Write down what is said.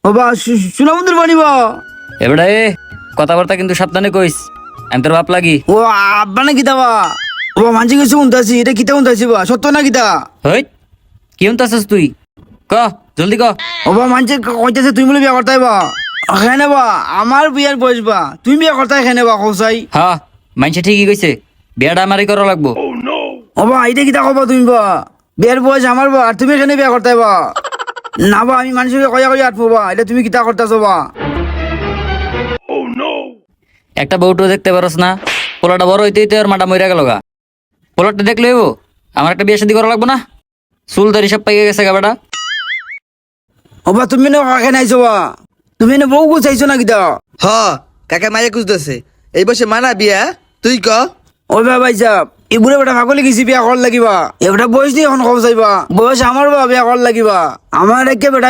ও বা সুনামুদ্দিন বানিবা এবারে কথাবার্তা কিন্তু সাবধানে কইস, আমি তোর বাপ লাগি। ও আব্বা না কিতা বা ও মানছি কিছু উনতাছি এটা কিতা উনতাছি বা সত্য না কিতা হই কি আছিস তুই? ক জলদি ক। ও বা মানছি কইতেছে তুমি বলে বিয়া করতাই বা এখানে বা আমার বিয়ার বয়স বা তুমি বিয়া করতাই এখানে বা কৌসাই হ্যাঁ মানছে ঠিকই কইছে, বিয়াটা আমারই করা লাগবো। ও বা এটা কিতা কবা তুমি বা বিয়ার বয়স আমার বা আর তুমি এখানে বিয়া করতাই বা না বা আমি মানুষকে কয়া কয়া আটবো বা এটা তুমি কিতা করতেছো বা একটা বউটো দেখতে পারস না, পোলাটা বড় হইতে হইতে আর মাটা মইরা গেল গা। পোলাটা দেখলে হইব, আমার একটা বিয়ে শাদী করা লাগবো না? চুলদারি সব পাইয়ে গেছে গা বেটা। ও বা তুমি না এখানে আইছো বা তুমি না বউ গুছাইছো না কিতা হ কাকা মাইয়া খুঁজতেছে এই বসে মানা বিয়া তুই ক। ও ভাই সাহেব এই বুড়ে বেটা ভাগলে গেছি বিয়া কর লাগিবা এটা বয়স দিয়ে এখন কম চাইবা বয়স আমার বা বিয়া কর লাগিবা আমার একে বেটা